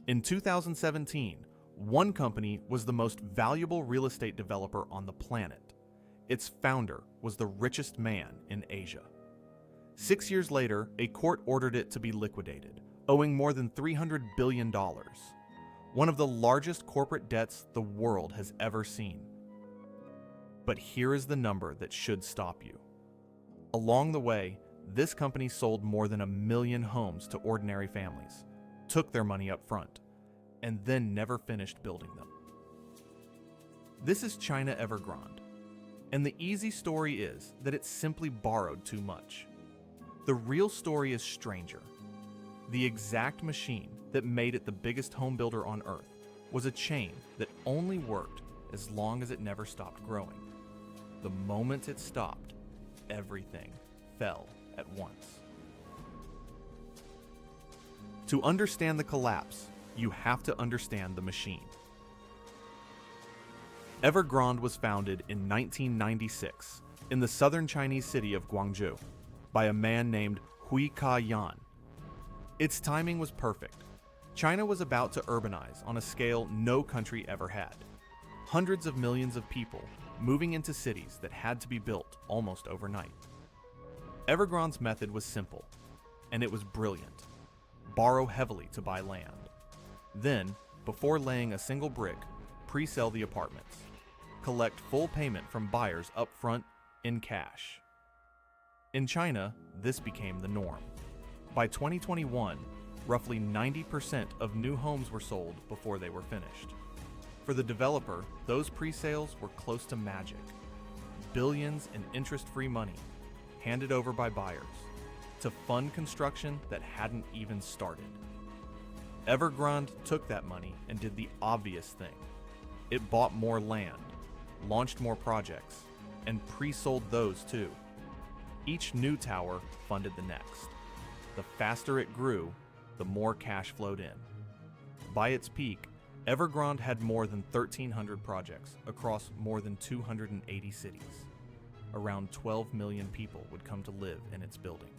In 2017, one company was the most valuable real estate developer on the planet. Its founder was the richest man in Asia. 6 years later, a court ordered it to be liquidated, owing more than $300 billion, one of the largest corporate debts the world has ever seen. But here is the number that should stop you. Along the way, this company sold more than 1 million homes to ordinary families, took their money up front, and then never finished building them. This is China Evergrande, and the easy story is that it simply borrowed too much. The real story is stranger. The exact machine that made it the biggest home builder on earth was a chain that only worked as long as it never stopped growing. The moment it stopped, everything fell at once. To understand the collapse, you have to understand the machine. Evergrande was founded in 1996 in the southern Chinese city of Guangzhou by a man named Hui Ka-yan. Its timing was perfect. China was about to urbanize on a scale no country ever had. Hundreds of millions of people moving into cities that had to be built almost overnight. Evergrande's method was simple, and it was brilliant. Borrow heavily to buy land. Then, before laying a single brick, pre-sell the apartments. Collect full payment from buyers up front in cash. In China, this became the norm. By 2021, roughly 90% of new homes were sold before they were finished. For the developer, those pre-sales were close to magic. Billions in interest-free money handed over by buyers to fund construction that hadn't even started. Evergrande took that money and did the obvious thing. It bought more land, launched more projects, and pre-sold those too. Each new tower funded the next. The faster it grew, the more cash flowed in. By its peak, Evergrande had more than 1,300 projects across more than 280 cities. Around 12 million people would come to live in its buildings.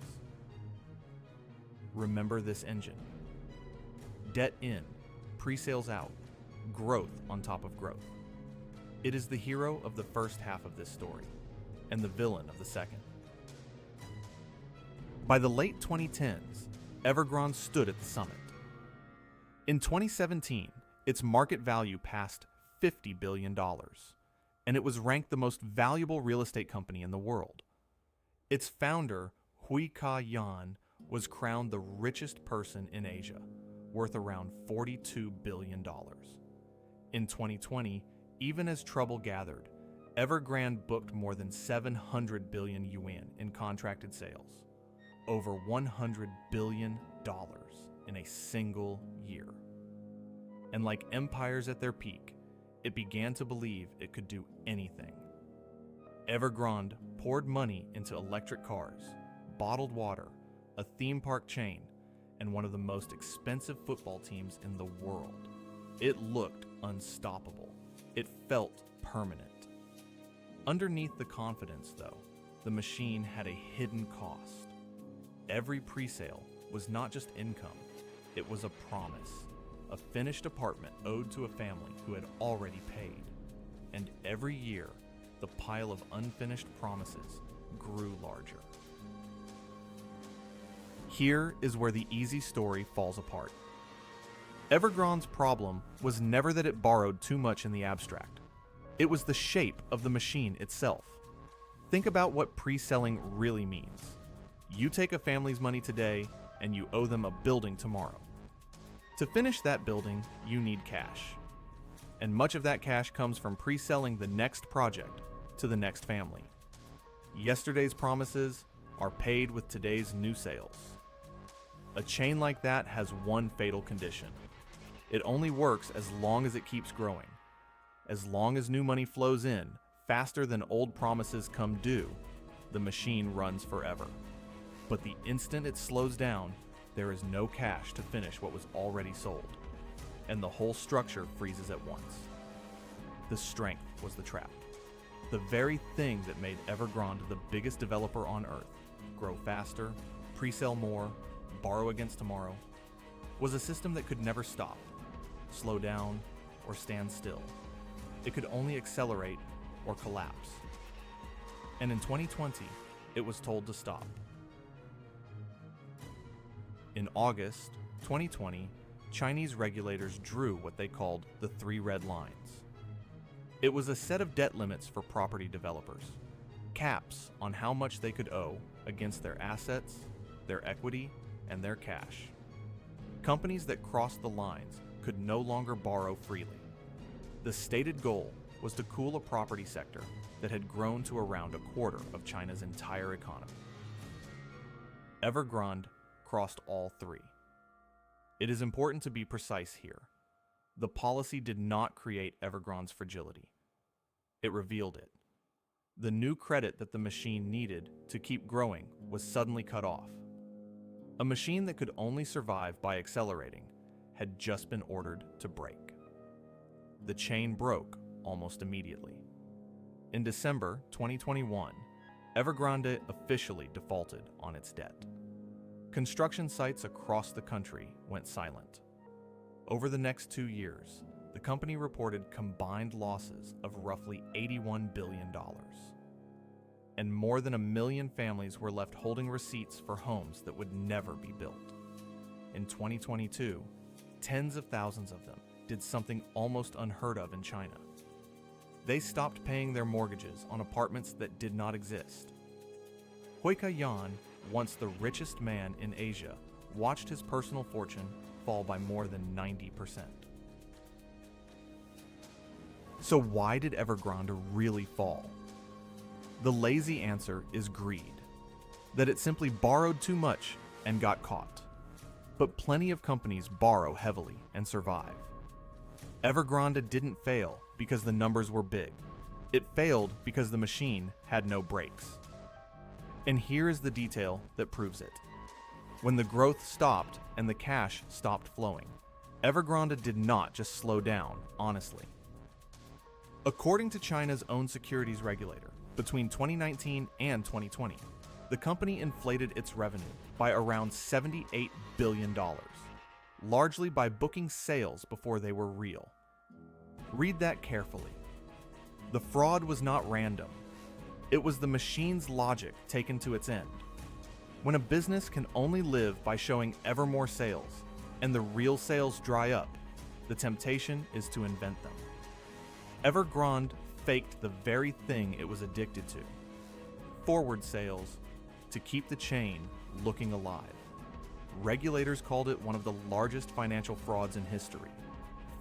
Remember this engine. Debt in, pre-sales out, growth on top of growth. It is the hero of the first half of this story, and the villain of the second. By the late 2010s, Evergrande stood at the summit. In 2017, its market value passed $50 billion, and it was ranked the most valuable real estate company in the world. Its founder, Hui Ka-yan, was crowned the richest person in Asia, worth around $42 billion. In 2020, even as trouble gathered, Evergrande booked more than 700 billion yuan in contracted sales, over $100 billion in a single year. And like empires at their peak, it began to believe it could do anything. Evergrande poured money into electric cars, bottled water, a theme park chain, and one of the most expensive football teams in the world. It looked unstoppable. It felt permanent. Underneath the confidence, though, the machine had a hidden cost. Every pre-sale was not just income, it was a promise, a finished apartment owed to a family who had already paid. And every year, the pile of unfinished promises grew larger. Here is where the easy story falls apart. Evergrande's problem was never that it borrowed too much in the abstract. It was the shape of the machine itself. Think about what pre-selling really means. You take a family's money today, and you owe them a building tomorrow. To finish that building, you need cash. And much of that cash comes from pre-selling the next project to the next family. Yesterday's promises are paid with today's new sales. A chain like that has one fatal condition. It only works as long as it keeps growing. As long as new money flows in faster than old promises come due, the machine runs forever. But the instant it slows down, there is no cash to finish what was already sold, and the whole structure freezes at once. The strength was the trap. The very thing that made Evergrande the biggest developer on earth, grow faster, pre-sell more, borrow against tomorrow, was a system that could never stop, slow down, or stand still. It could only accelerate or collapse. And in 2020, it was told to stop. In August 2020, Chinese regulators drew what they called the 3 red lines. It was a set of debt limits for property developers, caps on how much they could owe against their assets, their equity, and their cash. Companies that crossed the lines could no longer borrow freely. The stated goal was to cool a property sector that had grown to around a quarter of China's entire economy. Evergrande crossed all 3. It is important to be precise here. The policy did not create Evergrande's fragility. It revealed it. The new credit that the machine needed to keep growing was suddenly cut off. A machine that could only survive by accelerating had just been ordered to break. The chain broke almost immediately. In December 2021, Evergrande officially defaulted on its debt. Construction sites across the country went silent. Over the next 2 years, the company reported combined losses of roughly $81 billion. And more than 1 million families were left holding receipts for homes that would never be built. In 2022, tens of thousands of them did something almost unheard of in China. They stopped paying their mortgages on apartments that did not exist. Hui Ka-yan, once the richest man in Asia, watched his personal fortune fall by more than 90%. So why did Evergrande really fall? The lazy answer is greed, that it simply borrowed too much and got caught. But plenty of companies borrow heavily and survive. Evergrande didn't fail because the numbers were big. It failed because the machine had no brakes. And here is the detail that proves it. When the growth stopped and the cash stopped flowing, Evergrande did not just slow down, honestly. According to China's own securities regulator, between 2019 and 2020, the company inflated its revenue by around $78 billion, largely by booking sales before they were real. Read that carefully. The fraud was not random. It was the machine's logic taken to its end. When a business can only live by showing ever more sales, and the real sales dry up, the temptation is to invent them. Evergrande faked the very thing it was addicted to. Forward sales to keep the chain looking alive. Regulators called it one of the largest financial frauds in history,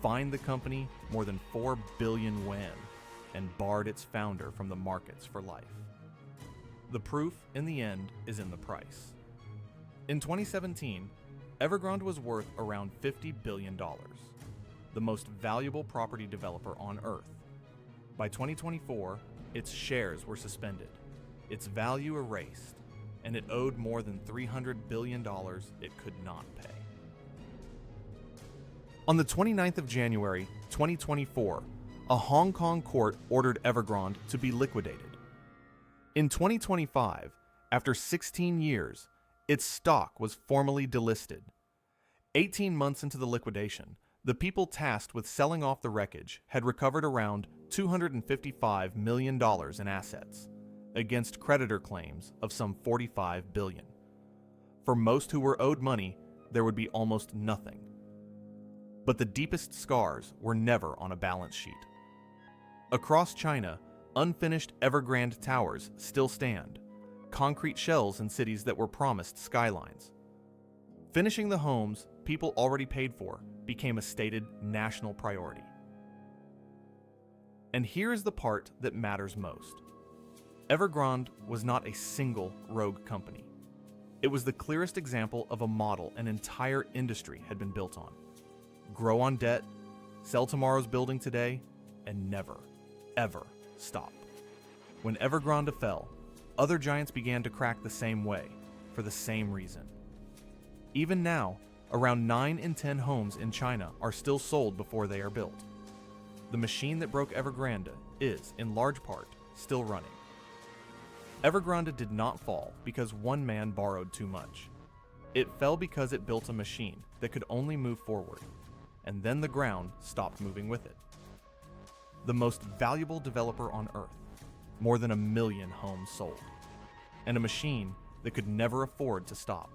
fined the company more than 4 billion yuan, and barred its founder from the markets for life. The proof, in the end, is in the price. In 2017, Evergrande was worth around $50 billion, the most valuable property developer on Earth. By 2024, its shares were suspended, its value erased, and it owed more than $300 billion it could not pay. On the 29th of January, 2024, a Hong Kong court ordered Evergrande to be liquidated. In 2025, after 16 years, its stock was formally delisted. 18 months into the liquidation, the people tasked with selling off the wreckage had recovered around $255 million in assets, against creditor claims of some $45 billion. For most who were owed money, there would be almost nothing. But the deepest scars were never on a balance sheet. Across China, unfinished Evergrande towers still stand, concrete shells in cities that were promised skylines. Finishing the homes people already paid for became a stated national priority. And here is the part that matters most. Evergrande was not a single rogue company. It was the clearest example of a model an entire industry had been built on. Grow on debt, sell tomorrow's building today, and never, ever stop. When Evergrande fell, other giants began to crack the same way, for the same reason. Even now, around 9 in 10 homes in China are still sold before they are built. The machine that broke Evergrande is, in large part, still running. Evergrande did not fall because one man borrowed too much. It fell because it built a machine that could only move forward. and then the ground stopped moving with it. The most valuable developer on Earth, more than 1 million homes sold, and a machine that could never afford to stop.